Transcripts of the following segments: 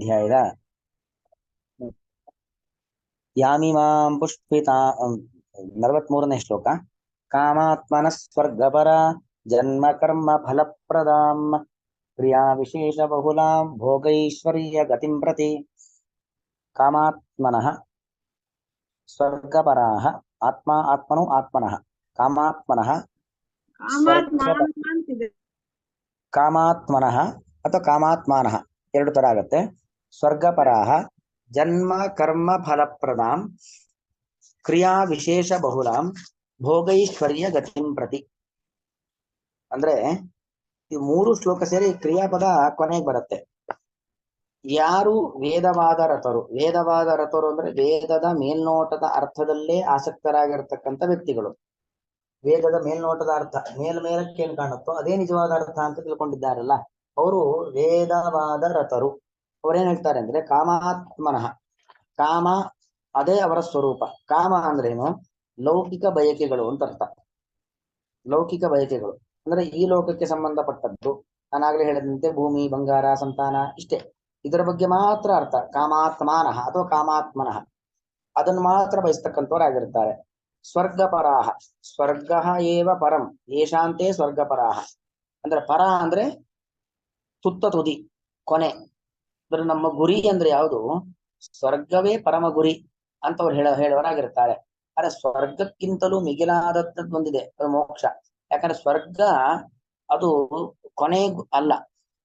ಅಧ್ಯಾಯದ ಯಾಮಿಮಾಂ ಪುಷ್ಪಿತಾ 43ನೇ ಶ್ಲೋಕ. ಕಾಮಾತ್ಮನ ಸ್ವರ್ಗಪರ ಜನ್ಮ ಕರ್ಮ ಫಲಪ್ರದಾಂ ಕ್ರಿಯಾ ವಿಶೇಷ ಬಹುಲಾಂ ಭೋಗೈಶ್ವರ್ಯ ಗತಿಂ ಪ್ರತಿ. ಕಾಮಾತ್ಮನಃ ಸ್ವರ್ಗಪರಾಃ ಆತ್ಮ ಆತ್ಮನು ಆತ್ಮನಃ ಕಾಮಾತ್ಮನಃ ಕಾಮಾತ್ಮನಃ ಅಥವಾ ಕಾಮಾತ್ಮಾನಃ ಎರಡು ತರ ಆಗತ್ತೆ. ಸ್ವರ್ಗಪರಾಃ ಜನ್ಮ ಕರ್ಮ ಫಲಪ್ರದಾಂ ಕ್ರಿಯಾ ವಿಶೇಷ ಬಹುಲಾಂ ಭೋಗೈಶ್ವರ್ಯ ಗತಿಂ ಪ್ರತಿ. ಅಂದ್ರೆ ಈ ಮೂರು ಶ್ಲೋಕ ಸೇರಿ ಕ್ರಿಯಾಪದ ಕೊನೆಗೆ ಬರುತ್ತೆ. ಯಾರು ವೇದವಾದ ರಥರು ಅಂದ್ರೆ ವೇದದ ಮೇಲ್ನೋಟದ ಅರ್ಥದಲ್ಲೇ ಆಸಕ್ತರಾಗಿರ್ತಕ್ಕಂಥ ವ್ಯಕ್ತಿಗಳು. ವೇದದ ಮೇಲ್ನೋಟದ ಅರ್ಥ ಮೇಲ್ಮೇಲಕ್ಕೆ ಏನ್ ಕಾಣುತ್ತೋ ಅದೇ ನಿಜವಾದ ಅರ್ಥ ಅಂತ ತಿಳ್ಕೊಂಡಿದ್ದಾರಲ್ಲ, ಅವರು ವೇದವಾದ ರಥರು. ಅವ್ರೇನ್ ಹೇಳ್ತಾರೆ ಅಂದ್ರೆ ಕಾಮಾತ್ಮನಃ, ಕಾಮ ಅದೇ ಅವರ ಸ್ವರೂಪ. ಕಾಮ ಅಂದ್ರೇನು? ಲೌಕಿಕ ಬಯಕೆಗಳು ಅಂತ ಅರ್ಥ. ಲೌಕಿಕ ಬಯಕೆಗಳು ಅಂದ್ರೆ ಈ ಲೋಕಕ್ಕೆ ಸಂಬಂಧಪಟ್ಟದ್ದು. ನಾನಾಗ್ಲೇ ಹೇಳಿದಂತೆ ಭೂಮಿ, ಬಂಗಾರ, ಸಂತಾನ, ಇಷ್ಟೇ. ಇದರ ಬಗ್ಗೆ ಮಾತ್ರ ಅರ್ಥ. ಕಾಮಾತ್ಮಾನಃ ಅಥವಾ ಕಾಮಾತ್ಮನಃ ಅದನ್ನು ಮಾತ್ರ ಬಯಸ್ತಕ್ಕಂಥವರಾಗಿರ್ತಾರೆ. ಸ್ವರ್ಗಪರಾಹ, ಸ್ವರ್ಗ ಏವ ಪರಂ ಯೇಷಾಂತೆ ಸ್ವರ್ಗಪರಾಹ. ಅಂದ್ರೆ ಪರ ಅಂದ್ರೆ ಸುತ್ತ ತುದಿ, ಕೊನೆ. ಅಂದ್ರೆ ನಮ್ಮ ಗುರಿ ಅಂದ್ರೆ ಯಾವುದು? ಸ್ವರ್ಗವೇ ಪರಮ ಗುರಿ ಅಂತ ಅವ್ರು ಹೇಳುವರಾಗಿರ್ತಾರೆ. ಆದ್ರೆ ಸ್ವರ್ಗಕ್ಕಿಂತಲೂ ಮಿಗಿಲಾದದ್ದು ಒಂದಿದೆ, ಅದು ಮೋಕ್ಷ. ಯಾಕಂದ್ರೆ ಸ್ವರ್ಗ ಅದು ಕೊನೆ ಅಲ್ಲ.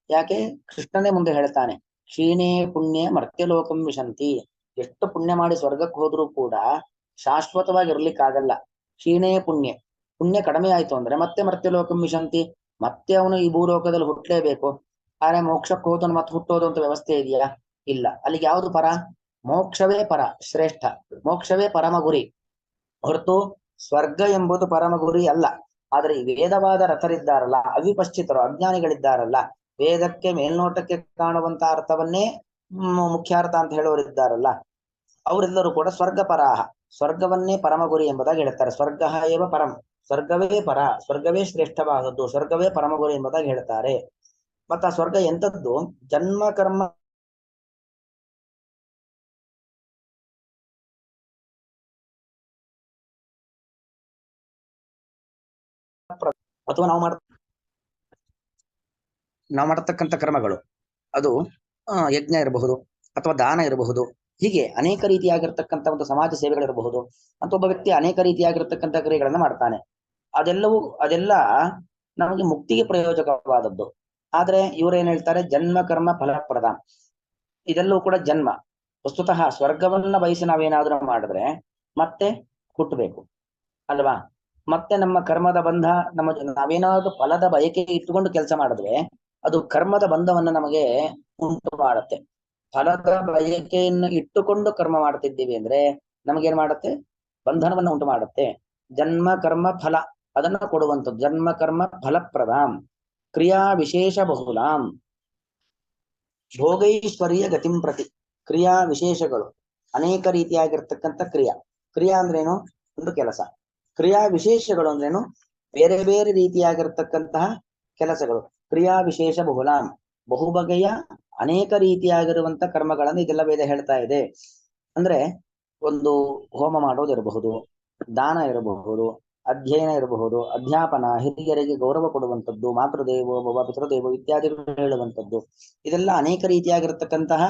ಯಾಕೆ? ಕೃಷ್ಣನೇ ಮುಂದೆ ಹೇಳ್ತಾನೆ, ಕ್ಷೀಣೇ ಪುಣ್ಯ ಮರ್ತ್ಯಲೋಕಂ ವಿಶಂತಿ. ಎಷ್ಟು ಪುಣ್ಯ ಮಾಡಿ ಸ್ವರ್ಗಕ್ಕೆ ಹೋದ್ರೂ ಕೂಡ ಶಾಶ್ವತವಾಗಿರ್ಲಿಕ್ಕಾಗಲ್ಲ. ಕ್ಷೀಣೇ ಪುಣ್ಯ ಕಡಿಮೆ ಆಯ್ತು ಅಂದ್ರೆ ಮತ್ತೆ ಮರ್ತ್ಯಲೋಕಂ ವಿಶಂತಿ, ಮತ್ತೆ ಅವನು ಈ ಭೂಲೋಕದಲ್ಲಿ ಹುಟ್ಟಲೇಬೇಕು. ಆದ್ರೆ ಮೋಕ್ಷಕ್ಕೆ ಹೋದನು ಮತ್ತೆ ಹುಟ್ಟೋದು ಅಂತ ವ್ಯವಸ್ಥೆ ಇದೆಯಾ? ಇಲ್ಲ. ಅಲ್ಲಿಗೆ ಯಾವುದು ಪರ? ಮೋಕ್ಷವೇ ಪರ, ಶ್ರೇಷ್ಠ. ಮೋಕ್ಷವೇ ಪರಮ ಗುರಿ ಹೊರತು ಸ್ವರ್ಗ ಎಂಬುದು ಪರಮ ಗುರಿ ಅಲ್ಲ. ಆದ್ರೆ ಈ ವೇದವಾದ ರಥರಿದ್ದಾರಲ್ಲ, ಅವಿಪಶ್ಚಿತರು, ಅಜ್ಞಾನಿಗಳಿದ್ದಾರಲ್ಲ, ವೇದಕ್ಕೆ ಮೇಲ್ನೋಟಕ್ಕೆ ಕಾಣುವಂತ ಅರ್ಥವನ್ನೇ ಮುಖ್ಯಾರ್ಥ ಅಂತ ಹೇಳೋರಿದ್ದಾರಲ್ಲ, ಅವರೆಲ್ಲರೂ ಕೂಡ ಸ್ವರ್ಗಪರಾಹ, ಸ್ವರ್ಗವನ್ನೇ ಪರಮ ಗುರಿ ಎಂಬುದಾಗಿ ಹೇಳ್ತಾರೆ. ಸ್ವರ್ಗ ಏವ ಪರಂ, ಸ್ವರ್ಗವೇ ಪರ, ಸ್ವರ್ಗವೇ ಶ್ರೇಷ್ಠವಾದದ್ದು, ಸ್ವರ್ಗವೇ ಪರಮ ಗುರಿ ಎಂಬುದಾಗಿ ಹೇಳ್ತಾರೆ. ಮತ್ತ ಆ ಸ್ವರ್ಗ ಎಂಥದ್ದು? ಜನ್ಮ ಕರ್ಮ ಅಥವಾ ನಾವು ಮಾಡತಕ್ಕಂಥ ಕರ್ಮಗಳು, ಅದು ಯಜ್ಞ ಇರಬಹುದು ಅಥವಾ ದಾನ ಇರಬಹುದು. ಹೀಗೆ ಅನೇಕ ರೀತಿಯಾಗಿರ್ತಕ್ಕಂಥ ಒಂದು ಸಮಾಜ ಸೇವೆಗಳಿರಬಹುದು. ಅಂತ ಒಬ್ಬ ವ್ಯಕ್ತಿ ಅನೇಕ ರೀತಿಯಾಗಿರ್ತಕ್ಕಂಥ ಕ್ರಿಯೆಗಳನ್ನ ಮಾಡ್ತಾನೆ. ಅದೆಲ್ಲ ನಮಗೆ ಮುಕ್ತಿಗೆ ಪ್ರಯೋಜಕವಾದದ್ದು. ಆದ್ರೆ ಇವರೇನ್ ಹೇಳ್ತಾರೆ? ಜನ್ಮ ಕರ್ಮ ಫಲಪ್ರದ. ಇದೆಲ್ಲವೂ ಕೂಡ ಜನ್ಮ. ವಸ್ತುತಃ ಸ್ವರ್ಗವನ್ನ ಬಯಸಿ ನಾವೇನಾದ್ರೂ ಮಾಡಿದ್ರೆ ಮತ್ತೆ ಹುಟ್ಟಬೇಕು ಅಲ್ವಾ? ಮತ್ತೆ ನಮ್ಮ ಕರ್ಮದ ಬಂಧ, ನಾವೇನಾದ್ರೂ ಫಲದ ಬಯಕೆ ಇಟ್ಟುಕೊಂಡು ಕೆಲಸ ಮಾಡಿದ್ರೆ ಅದು ಕರ್ಮದ ಬಂಧವನ್ನ ನಮಗೆ ಉಂಟು ಮಾಡುತ್ತೆ. ಫಲದ ಬಯಕೆಯನ್ನು ಇಟ್ಟುಕೊಂಡು ಕರ್ಮ ಮಾಡ್ತಿದ್ದೀವಿ ಅಂದ್ರೆ ನಮಗೇನ್ ಮಾಡುತ್ತೆ? ಬಂಧನವನ್ನ ಉಂಟು ಮಾಡುತ್ತೆ. ಜನ್ಮ ಕರ್ಮ ಫಲ ಅದನ್ನ ಕೊಡುವಂಥದ್ದು. ಜನ್ಮ ಕರ್ಮ ಫಲಪ್ರದಾಂ ಕ್ರಿಯಾ ವಿಶೇಷ ಬಹುಲಾಂ ಭೋಗೈಶ್ವರ್ಯ ಗತಿಂ ಪ್ರತಿ. ಕ್ರಿಯಾ ವಿಶೇಷಗಳು, ಅನೇಕ ರೀತಿಯಾಗಿರ್ತಕ್ಕಂಥ ಕ್ರಿಯಾ ಅಂದ್ರೇನು? ಒಂದು ಕೆಲಸ. ಕ್ರಿಯಾ ವಿಶೇಷಗಳು ಅಂದ್ರೇನು? ಬೇರೆ ಬೇರೆ ರೀತಿಯಾಗಿರ್ತಕ್ಕಂತಹ ಕೆಲಸಗಳು. ಕ್ರಿಯಾ ವಿಶೇಷ ಬಹುಲಾಂ, ಬಹುಬಗೆಯ ಅನೇಕ ರೀತಿಯಾಗಿರುವಂತ ಕರ್ಮಗಳನ್ನು ಇದೆಲ್ಲ ವೇದ ಹೇಳ್ತಾ ಇದೆ. ಅಂದ್ರೆ ಒಂದು ಹೋಮ ಮಾಡೋದಿರಬಹುದು, ದಾನ ಇರಬಹುದು, ಅಧ್ಯಯನ ಇರಬಹುದು, ಅಧ್ಯಾಪನ, ಹಿರಿಯರಿಗೆ ಗೌರವ ಕೊಡುವಂಥದ್ದು, ಮಾತೃದೇವೋ ಭವ ಪಿತೃದೇವೋ ಇತ್ಯಾದಿಗಳು ಹೇಳುವಂಥದ್ದು. ಇದೆಲ್ಲ ಅನೇಕ ರೀತಿಯಾಗಿರ್ತಕ್ಕಂತಹ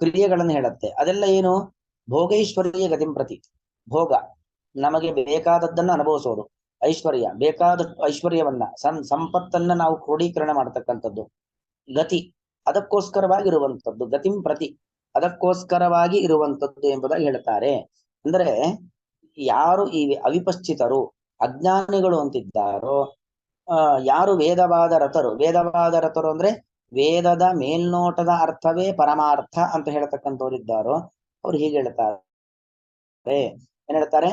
ಕ್ರಿಯೆಗಳನ್ನು ಹೇಳುತ್ತೆ. ಅದೆಲ್ಲ ಏನು? ಭೋಗೈಶ್ವರ್ಯ ಗತಿಂ ಪ್ರತಿ. ಭೋಗ, ನಮಗೆ ಬೇಕಾದದ್ದನ್ನು ಅನುಭವಿಸೋದು. ಐಶ್ವರ್ಯ, ಬೇಕಾದಷ್ಟು ಐಶ್ವರ್ಯವನ್ನ, ಸಂಪತ್ತನ್ನ ನಾವು ಕ್ರೋಢೀಕರಣ ಮಾಡತಕ್ಕಂಥದ್ದು. ಗತಿ, ಅದಕ್ಕೋಸ್ಕರವಾಗಿ ಗತಿಂ ಪ್ರತಿ, ಅದಕ್ಕೋಸ್ಕರವಾಗಿ ಇರುವಂಥದ್ದು ಎಂಬುದಾಗಿ ಹೇಳ್ತಾರೆ. ಅಂದ್ರೆ ಯಾರು ಈ ಅವಿಪಶ್ಚಿತರು, ಅಜ್ಞಾನಿಗಳು ಅಂತಿದ್ದಾರೋ, ಯಾರು ವೇದವಾದ ರಥರು ಅಂದ್ರೆ ವೇದದ ಮೇಲ್ನೋಟದ ಅರ್ಥವೇ ಪರಮಾರ್ಥ ಅಂತ ಹೇಳ್ತಕ್ಕಂಥವ್ರಿದ್ದಾರೋ ಅವ್ರು ಹೀಗೆ ಹೇಳ್ತಾರೆ. ಏನ್ ಹೇಳ್ತಾರೆ?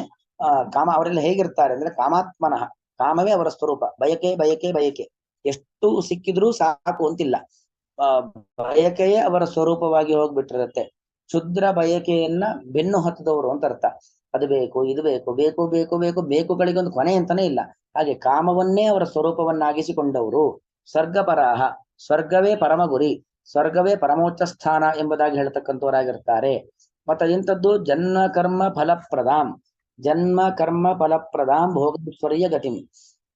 ಕಾಮ, ಅವರೆಲ್ಲ ಹೇಗಿರ್ತಾರೆ ಅಂದ್ರೆ ಕಾಮಾತ್ಮನಃ, ಕಾಮವೇ ಅವರ ಸ್ವರೂಪ. ಬಯಕೆ ಎಷ್ಟು ಸಿಕ್ಕಿದ್ರೂ ಸಾಕು ಅಂತಿಲ್ಲ. ಬಯಕೆಯೇ ಅವರ ಸ್ವರೂಪವಾಗಿ ಹೋಗ್ಬಿಟ್ಟಿರುತ್ತೆ. ಕ್ಷುದ್ರ ಬಯಕೆಯನ್ನ ಬೆನ್ನು ಹತ್ತದವರು ಅಂತ ಅರ್ಥ. ಅದು ಬೇಕು, ಇದು ಬೇಕು, ಬೇಕುಗಳಿಗೊಂದು ಕೊನೆ ಅಂತಾನೆ ಇಲ್ಲ. ಹಾಗೆ ಕಾಮವನ್ನೇ ಅವರ ಸ್ವರೂಪವನ್ನಾಗಿಸಿಕೊಂಡವರು. ಸ್ವರ್ಗಪರಾಹ, ಸ್ವರ್ಗವೇ ಪರಮ ಗುರಿ. ಸ್ವರ್ಗವೇ ಪರಮೋಚ್ಚ ಸ್ಥಾನ ಎಂಬುದಾಗಿ ಹೇಳ್ತಕ್ಕಂಥವರಾಗಿರ್ತಾರೆ. ಮತ್ತೆ ಇಂಥದ್ದು ಜನ್ಮ ಕರ್ಮ ಫಲಪ್ರದಾಂ, ಜನ್ಮ ಕರ್ಮ ಫಲಪ್ರದಾಂ ಭೋಗೇಶ್ವರ್ಯ ಗತಿಂ.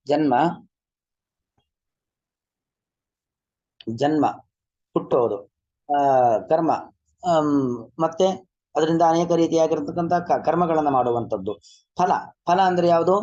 ಜನ್ಮ ಜನ್ಮ ಹುಟ್ಟೋದು, ಕರ್ಮ, ಮತ್ತೆ ಅದರಿಂದ ಅನೇಕ ರೀತಿಯಾಗಿರ್ತಕ್ಕಂಥ ಕರ್ಮಗಳನ್ನ ಮಾಡುವಂಥದ್ದು. ಫಲ, ಫಲ ಅಂದ್ರೆ ಯಾವುದು?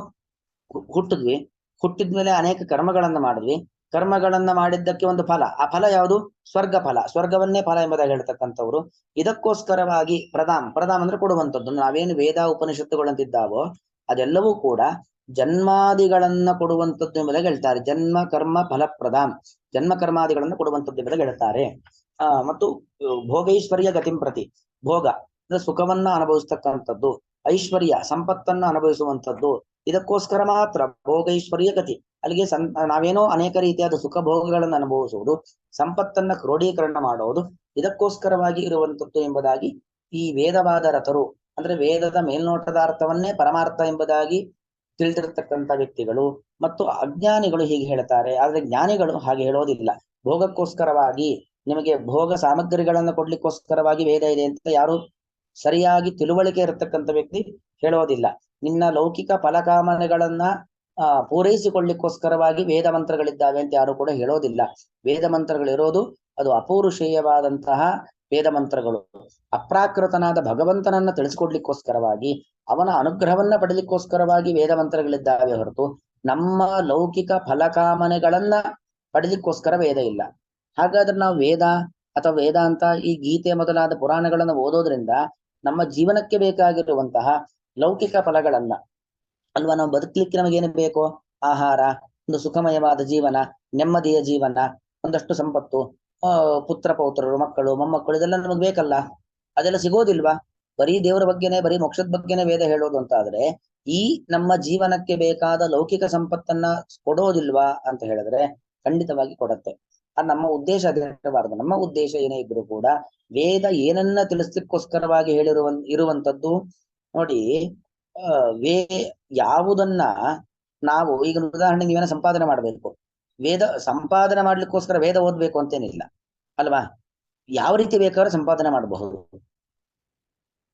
ಹುಟ್ಟಿದ್ವಿ, ಹುಟ್ಟಿದ್ಮೇಲೆ ಅನೇಕ ಕರ್ಮಗಳನ್ನ ಮಾಡಿದ್ವಿ, ಕರ್ಮಗಳನ್ನ ಮಾಡಿದ್ದಕ್ಕೆ ಒಂದು ಫಲ. ಆ ಫಲ ಯಾವುದು? ಸ್ವರ್ಗ ಫಲ, ಸ್ವರ್ಗವನ್ನೇ ಫಲ ಎಂಬುದಾಗಿ ಹೇಳ್ತಕ್ಕಂಥವ್ರು. ಇದಕ್ಕೋಸ್ಕರವಾಗಿ ಪ್ರದಾಮ್, ಪ್ರದಾಮ್ ಅಂದ್ರೆ ಕೊಡುವಂಥದ್ದು. ನಾವೇನು ವೇದ ಉಪನಿಷತ್ತುಗಳಂತಿದ್ದಾವೋ ಅದೆಲ್ಲವೂ ಕೂಡ ಜನ್ಮಾದಿಗಳನ್ನ ಕೊಡುವಂಥದ್ದು ಎಂಬುದಾಗಿ ಹೇಳ್ತಾರೆ. ಜನ್ಮ ಕರ್ಮ ಫಲಪ್ರದಾಂ, ಜನ್ಮ ಕರ್ಮಾದಿಗಳನ್ನ ಕೊಡುವಂಥದ್ದು ಎಂಬುದಾಗಿ ಹೇಳ್ತಾರೆ. ಮತ್ತು ಭೋಗೈಶ್ವರ್ಯ ಗತಿಂ ಪ್ರತಿ, ಭೋಗ ಅಂದ್ರೆ ಸುಖವನ್ನ ಅನುಭವಿಸ್ತಕ್ಕಂಥದ್ದು, ಐಶ್ವರ್ಯ ಸಂಪತ್ತನ್ನ ಅನುಭವಿಸುವಂಥದ್ದು. ಇದಕ್ಕೋಸ್ಕರ ಮಾತ್ರ ಭೋಗೈಶ್ವರ್ಯ ಗತಿ. ಅಲ್ಲಿಗೆ ನಾವೇನೋ ಅನೇಕ ರೀತಿಯಾದ ಸುಖ ಭೋಗಗಳನ್ನು ಅನುಭವಿಸುವುದು, ಸಂಪತ್ತನ್ನ ಕ್ರೋಢೀಕರಣ ಮಾಡುವುದು ಇದಕ್ಕೋಸ್ಕರವಾಗಿ ಇರುವಂಥದ್ದು ಎಂಬುದಾಗಿ ಈ ವೇದವಾದ ರಥರು, ಅಂದ್ರೆ ವೇದದ ಮೇಲ್ನೋಟದ ಅರ್ಥವನ್ನೇ ಪರಮಾರ್ಥ ಎಂಬುದಾಗಿ ತಿಳಿದಿರತಕ್ಕಂಥ ವ್ಯಕ್ತಿಗಳು ಮತ್ತು ಅಜ್ಞಾನಿಗಳು ಹೀಗೆ ಹೇಳ್ತಾರೆ. ಆದ್ರೆ ಜ್ಞಾನಿಗಳು ಹಾಗೆ ಹೇಳೋದಿಲ್ಲ. ಭೋಗಕ್ಕೋಸ್ಕರವಾಗಿ, ನಿಮಗೆ ಭೋಗ ಸಾಮಗ್ರಿಗಳನ್ನ ಕೊಡ್ಲಿಕ್ಕೋಸ್ಕರವಾಗಿ ವೇದ ಇದೆ ಅಂತ ಯಾರು ಸರಿಯಾಗಿ ತಿಳುವಳಿಕೆ ಇರತಕ್ಕಂಥ ವ್ಯಕ್ತಿ ಹೇಳೋದಿಲ್ಲ. ನಿನ್ನ ಲೌಕಿಕ ಫಲಕಾಮನೆಗಳನ್ನ ಪೂರೈಸಿಕೊಳ್ಳಿಕ್ಕೋಸ್ಕರವಾಗಿ ವೇದ ಮಂತ್ರಗಳಿದ್ದಾವೆ ಅಂತ ಯಾರು ಕೂಡ ಹೇಳೋದಿಲ್ಲ. ವೇದ ಮಂತ್ರಗಳಿರೋದು ಅದು ಅಪೌರುಷೇಯವಾದಂತಹ ವೇದ ಮಂತ್ರಗಳು, ಅಪ್ರಾಕೃತನಾದ ಭಗವಂತನನ್ನ ತಿಳಿಸ್ಕೊಡ್ಲಿಕ್ಕೋಸ್ಕರವಾಗಿ, ಅವನ ಅನುಗ್ರಹವನ್ನ ಪಡೆಯಲಿಕ್ಕೋಸ್ಕರವಾಗಿ ವೇದ ಮಂತ್ರಗಳಿದ್ದಾವೆ ಹೊರತು ನಮ್ಮ ಲೌಕಿಕ ಫಲಕಾಮನೆಗಳನ್ನ ಪಡೆಯಲಿಕ್ಕೋಸ್ಕರ ವೇದ ಇಲ್ಲ. ಹಾಗಾದ್ರೆ ನಾವು ವೇದ ಅಥವಾ ವೇದಾಂತ, ಈ ಗೀತೆ ಮೊದಲಾದ ಪುರಾಣಗಳನ್ನು ಓದೋದ್ರಿಂದ ನಮ್ಮ ಜೀವನಕ್ಕೆ ಬೇಕಾಗಿರುವಂತಹ ಲೌಕಿಕ ಫಲಗಳನ್ನ ಅಲ್ವಾ, ನಾವು ಬದುಕಲಿಕ್ಕೆ ನಮಗೇನು ಬೇಕು? ಆಹಾರ, ಒಂದು ಸುಖಮಯವಾದ ಜೀವನ, ನೆಮ್ಮದಿಯ ಜೀವನ, ಒಂದಷ್ಟು ಸಂಪತ್ತು, ಪುತ್ರ ಪೌತ್ರರು, ಮಕ್ಕಳು ಮೊಮ್ಮಕ್ಕಳು, ಇದೆಲ್ಲ ನಮಗ್ ಬೇಕಲ್ಲ. ಅದೆಲ್ಲ ಸಿಗೋದಿಲ್ವಾ? ಬರೀ ದೇವರ ಬಗ್ಗೆನೆ, ಬರೀ ಮೋಕ್ಷದ ಬಗ್ಗೆನೆ ವೇದ ಹೇಳೋದು ಅಂತ ಆದ್ರೆ ಈ ನಮ್ಮ ಜೀವನಕ್ಕೆ ಬೇಕಾದ ಲೌಕಿಕ ಸಂಪತ್ತನ್ನ ಕೊಡೋದಿಲ್ವಾ ಅಂತ ಹೇಳಿದ್ರೆ ಖಂಡಿತವಾಗಿ ಕೊಡತ್ತೆ. ಅದು ನಮ್ಮ ಉದ್ದೇಶ ಅದಿರಬಾರದು. ನಮ್ಮ ಉದ್ದೇಶ ಏನೇ ಇದ್ರು ಕೂಡ ವೇದ ಏನನ್ನ ತಿಳಿಸ್ಲಿಕ್ಕೋಸ್ಕರವಾಗಿ ಇರುವಂತದ್ದು ನೋಡಿ. ವೇ ಯಾವುದನ್ನ ನಾವು ಈಗ ಉದಾಹರಣೆಗೆ ನೀವೇನ ಸಂಪಾದನೆ ಮಾಡ್ಬೇಕು, ವೇದ ಸಂಪಾದನೆ ಮಾಡ್ಲಿಕ್ಕೋಸ್ಕರ ವೇದ ಓದ್ಬೇಕು ಅಂತೇನಿಲ್ಲ ಅಲ್ವಾ. ಯಾವ ರೀತಿ ಬೇಕಾದ್ರೂ ಸಂಪಾದನೆ ಮಾಡಬಹುದು.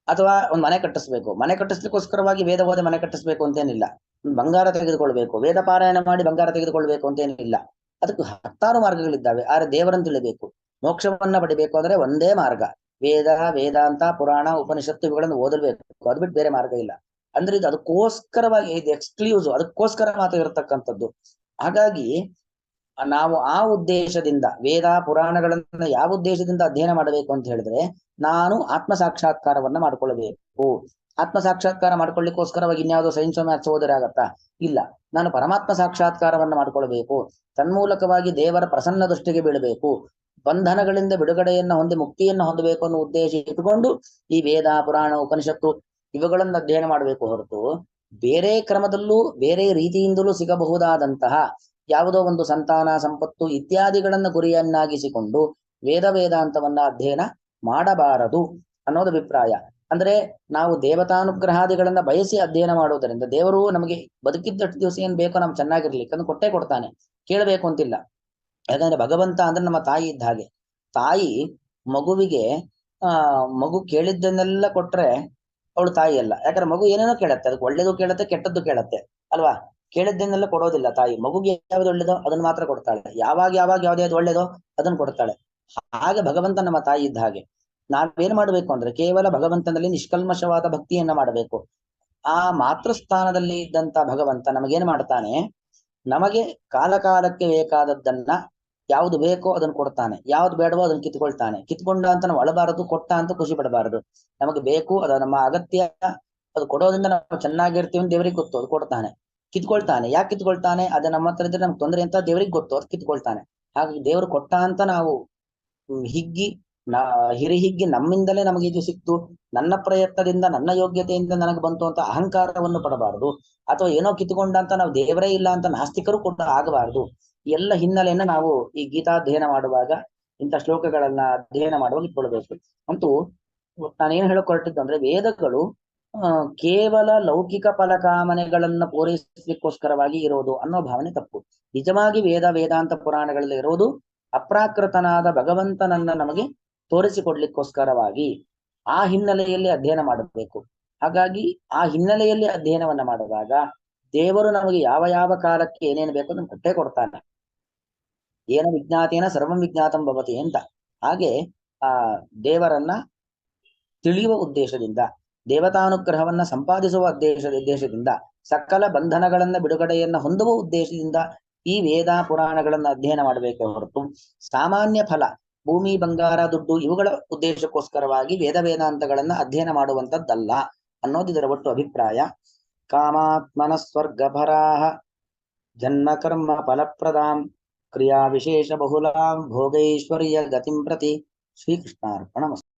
ಅಥವಾ ಒಂದು ಮನೆ ಕಟ್ಟಿಸ್ಬೇಕು, ಮನೆ ಕಟ್ಟಿಸ್ಲಿಕ್ಕೋಸ್ಕರವಾಗಿ ವೇದ ಓದಿ ಮನೆ ಕಟ್ಟಿಸ್ಬೇಕು ಅಂತೇನಿಲ್ಲ. ಬಂಗಾರ ತೆಗೆದುಕೊಳ್ಬೇಕು, ವೇದ ಪಾರಾಯಣ ಮಾಡಿ ಬಂಗಾರ ತೆಗೆದುಕೊಳ್ಬೇಕು ಅಂತೇನಿಲ್ಲ. ಅದಕ್ಕೂ ಹತ್ತಾರು ಮಾರ್ಗಗಳಿದ್ದಾವೆ. ಆದ್ರೆ ದೇವರನ್ನು ತಿಳಿಬೇಕು, ಮೋಕ್ಷವನ್ನ ಪಡಿಬೇಕು ಅಂದ್ರೆ ಒಂದೇ ಮಾರ್ಗ, ವೇದ, ವೇದಾಂತ, ಪುರಾಣ, ಉಪನಿಷತ್ತು ಇವುಗಳನ್ನು ಓದಬೇಕು. ಅದು ಬಿಟ್ಟು ಬೇರೆ ಮಾರ್ಗ ಇಲ್ಲ. ಅಂದ್ರೆ ಇದು ಅದಕ್ಕೋಸ್ಕರವಾಗಿ, ಇದು ಎಕ್ಸ್ಕ್ಲೂಸಿವ್, ಅದಕ್ಕೋಸ್ಕರ ಮಾತ್ರ ಇರತಕ್ಕಂಥದ್ದು. ಹಾಗಾಗಿ ನಾವು ಆ ಉದ್ದೇಶದಿಂದ ವೇದ ಪುರಾಣಗಳನ್ನ ಯಾವ ಉದ್ದೇಶದಿಂದ ಅಧ್ಯಯನ ಮಾಡಬೇಕು ಅಂತ ಹೇಳಿದ್ರೆ, ನಾನು ಆತ್ಮ ಸಾಕ್ಷಾತ್ಕಾರವನ್ನ ಮಾಡ್ಕೊಳ್ಬೇಕು. ಆತ್ಮ ಸಾಕ್ಷಾತ್ಕಾರ ಮಾಡ್ಕೊಳ್ಳಿಕ್ಕೋಸ್ಕರವಾಗಿ ಇನ್ಯಾವುದೋ ಸೈನ್ಸ್ ಮ್ಯಾಥ್ಸ್ ಓದರೆ ಆಗತ್ತಾ? ಇಲ್ಲ. ನಾನು ಪರಮಾತ್ಮ ಸಾಕ್ಷಾತ್ಕಾರವನ್ನ ಮಾಡ್ಕೊಳ್ಬೇಕು, ತನ್ಮೂಲಕವಾಗಿ ದೇವರ ಪ್ರಸನ್ನ ದೃಷ್ಟಿಗೆ ಬೀಳಬೇಕು, ಬಂಧನಗಳಿಂದ ಬಿಡುಗಡೆಯನ್ನ ಹೊಂದಿ ಮುಕ್ತಿಯನ್ನು ಹೊಂದಬೇಕು ಅನ್ನೋ ಉದ್ದೇಶ ಇಟ್ಟುಕೊಂಡು ಈ ವೇದ ಪುರಾಣ ಉಪನಿಷತ್ತು ಇವುಗಳನ್ನ ಅಧ್ಯಯನ ಮಾಡಬೇಕು ಹೊರತು ಬೇರೆ ಕ್ರಮದಲ್ಲೂ ಬೇರೆ ರೀತಿಯಿಂದಲೂ ಸಿಗಬಹುದಾದಂತಹ ಯಾವುದೋ ಒಂದು ಸಂತಾನ, ಸಂಪತ್ತು ಇತ್ಯಾದಿಗಳನ್ನ ಗುರಿಯನ್ನಾಗಿಸಿಕೊಂಡು ವೇದಾಂತವನ್ನ ಅಧ್ಯಯನ ಮಾಡಬಾರದು ಅನ್ನೋದು ಅಭಿಪ್ರಾಯ. ಅಂದ್ರೆ ನಾವು ದೇವತಾನುಗ್ರಹಾದಿಗಳನ್ನ ಬಯಸಿ ಅಧ್ಯಯನ ಮಾಡೋದರಿಂದ ದೇವರು ನಮಗೆ ಬದುಕಿದ್ದಷ್ಟು ದಿವಸ ಏನ್ ಬೇಕೋ ನಮ್ಗೆ ಚೆನ್ನಾಗಿರ್ಲಿಕ್ಕೆ ಅದನ್ನು ಕೊಟ್ಟೇ ಕೊಡ್ತಾನೆ, ಕೇಳಬೇಕು ಅಂತಿಲ್ಲ. ಯಾಕಂದ್ರೆ ಭಗವಂತ ಅಂದ್ರೆ ನಮ್ಮ ತಾಯಿ ಇದ್ದ ಹಾಗೆ. ತಾಯಿ ಮಗುವಿಗೆ ಮಗು ಕೇಳಿದ್ದನ್ನೆಲ್ಲ ಕೊಟ್ರೆ ಅವಳು ತಾಯಿ ಅಲ್ಲ. ಯಾಕಂದ್ರೆ ಮಗು ಏನೇನೋ ಕೇಳತ್ತೆ, ಅದಕ್ಕೆ ಒಳ್ಳೇದು ಕೇಳತ್ತೆ, ಕೆಟ್ಟದ್ದು ಕೇಳತ್ತೆ ಅಲ್ವಾ. ಕೇಳಿದ್ದನ್ನೆಲ್ಲ ಕೊಡೋದಿಲ್ಲ ತಾಯಿ. ಮಗುಗೆ ಯಾವ್ದು ಒಳ್ಳೇದೋ ಅದನ್ನ ಮಾತ್ರ ಕೊಡ್ತಾಳೆ, ಯಾವಾಗ ಯಾವ್ದು ಒಳ್ಳೇದೋ ಅದನ್ನ ಕೊಡ್ತಾಳೆ. ಹಾಗೆ ಭಗವಂತ ನಮ್ಮ ತಾಯಿ ಇದ್ದ ಹಾಗೆ. ನಾವೇನ್ ಮಾಡ್ಬೇಕು ಅಂದ್ರೆ ಕೇವಲ ಭಗವಂತನಲ್ಲಿ ನಿಷ್ಕಲ್ಮಶವಾದ ಭಕ್ತಿಯನ್ನ ಮಾಡಬೇಕು. ಆ ಮಾತೃಸ್ಥಾನದಲ್ಲಿ ಇದ್ದಂತ ಭಗವಂತ ನಮಗೇನ್ ಮಾಡ್ತಾನೆ, ನಮಗೆ ಕಾಲಕ್ಕೆ ಬೇಕಾದದ್ದನ್ನ ಯಾವ್ದು ಬೇಕೋ ಅದನ್ನ ಕೊಡ್ತಾನೆ, ಯಾವ್ದು ಬೇಡವೋ ಅದನ್ನ ಕಿತ್ಕೊಳ್ತಾನೆ. ಕಿತ್ಕೊಂಡ ಅಂತ ನಾವು ಅಳಬಾರದು, ಕೊಟ್ಟ ಅಂತ ಖುಷಿ ಪಡಬಾರದು. ನಮಗೆ ಬೇಕು, ಅದು ನಮ್ಮ ಅಗತ್ಯ, ಅದು ಕೊಡೋದ್ರಿಂದ ನಾವು ಚೆನ್ನಾಗಿರ್ತೀವಿ ಅಂತ ದೇವರಿಗೆ ಗೊತ್ತು, ಅದು ಕೊಡ್ತಾನೆ. ಕಿತ್ಕೊಳ್ತಾನೆ, ಯಾಕೆ ಕಿತ್ಕೊಳ್ತಾನೆ? ಅದು ನಮ್ಮ ಹತ್ರ ಇದ್ರೆ ನಮ್ಗೆ ತೊಂದರೆ ಅಂತ ದೇವರಿಗೆ ಗೊತ್ತು, ಅದು ಕಿತ್ಕೊಳ್ತಾನೆ. ಹಾಗಾಗಿ ದೇವರು ಕೊಟ್ಟ ಅಂತ ನಾವು ಹಿಗ್ಗಿ ಹಿಗ್ಗಿ ನಮ್ಮಿಂದಲೇ ನಮಗೆ ಇದು ಸಿಕ್ತು, ನನ್ನ ಪ್ರಯತ್ನದಿಂದ ನನ್ನ ಯೋಗ್ಯತೆಯಿಂದ ನನಗೆ ಬಂತು ಅಂತ ಅಹಂಕಾರವನ್ನು ಪಡಬಾರದು. ಅಥವಾ ಏನೋ ಕಿತ್ಕೊಂಡ ಅಂತ ನಾವು ದೇವರೇ ಇಲ್ಲ ಅಂತ ನಾಸ್ತಿಕರು ಕೂಡ ಆಗಬಾರದು. ಎಲ್ಲ ಹಿನ್ನೆಲೆಯನ್ನ ನಾವು ಈ ಗೀತಾಧ್ಯಯನ ಮಾಡುವಾಗ, ಇಂಥ ಶ್ಲೋಕಗಳನ್ನ ಅಧ್ಯಯನ ಮಾಡುವಾಗ ಇಟ್ಕೊಳ್ಬೇಕು. ಅಂತೂ ನಾನೇನ್ ಹೇಳಕ್ ಹೊರಟಿದ್ದು ಅಂದ್ರೆ, ವೇದಗಳು ಕೇವಲ ಲೌಕಿಕ ಫಲಕಾಮನೆಗಳನ್ನ ಪೂರೈಸಲಿಕ್ಕೋಸ್ಕರವಾಗಿ ಇರೋದು ಅನ್ನೋ ಭಾವನೆ ತಪ್ಪು. ನಿಜವಾಗಿ ವೇದಾಂತ ಪುರಾಣಗಳಲ್ಲಿ ಇರೋದು ಅಪ್ರಾಕೃತನಾದ ಭಗವಂತನನ್ನ ನಮಗೆ ತೋರಿಸಿಕೊಡ್ಲಿಕ್ಕೋಸ್ಕರವಾಗಿ ಆ ಹಿನ್ನೆಲೆಯಲ್ಲಿ ಅಧ್ಯಯನ ಮಾಡಬೇಕು. ಹಾಗಾಗಿ ಆ ಹಿನ್ನೆಲೆಯಲ್ಲಿ ಅಧ್ಯಯನವನ್ನ ಮಾಡುವಾಗ ದೇವರು ನಮಗೆ ಯಾವ ಯಾವ ಕಾಲಕ್ಕೆ ಏನೇನು ಬೇಕು ಅದನ್ನು ಕೊಟ್ಟೇ ಕೊಡ್ತಾನೆ. ಏನ ವಿಜ್ಞಾತೇನ ಸರ್ವಂ ವಿಜ್ಞಾತಂ ಭವತಿ ಅಂತ. ಹಾಗೆ ಆ ದೇವರನ್ನ ತಿಳಿಯುವ ಉದ್ದೇಶದಿಂದ, ದೇವತಾನುಗ್ರಹವನ್ನ ಸಂಪಾದಿಸುವ ಉದ್ದೇಶದಿಂದ, ಸಕಲ ಬಂಧನಗಳನ್ನ ಬಿಡುಗಡೆಯನ್ನ ಹೊಂದುವ ಉದ್ದೇಶದಿಂದ ಈ ವೇದ ಪುರಾಣಗಳನ್ನ ಅಧ್ಯಯನ ಮಾಡಬೇಕೆ ಹೊರತು ಸಾಮಾನ್ಯ ಫಲ ಭೂಮಿ ಬಂಗಾರ ದುಡ್ಡು ಇವುಗಳ ಉದ್ದೇಶಕ್ಕೋಸ್ಕರವಾಗಿ ವೇದಾಂತಗಳನ್ನ ಅಧ್ಯಯನ ಮಾಡುವಂತದ್ದಲ್ಲ ಅನ್ನೋದು ಇದರ ಒಟ್ಟು ಅಭಿಪ್ರಾಯ. ಕಾಮಾತ್ಮನ ಸ್ವರ್ಗಭರಾಹ ಜನ್ಮ ಕರ್ಮ ಫಲಪ್ರದಾಂ ಕ್ರಿಯಾ ವಿಶೇಷ ಬಹುಲಾಂ ಭೋಗೈಶ್ವರ್ಯ ಗತಿಂ ಪ್ರತಿ. ಶ್ರೀಕೃಷ್ಣಾರ್ಪಣಮಸ್ತು.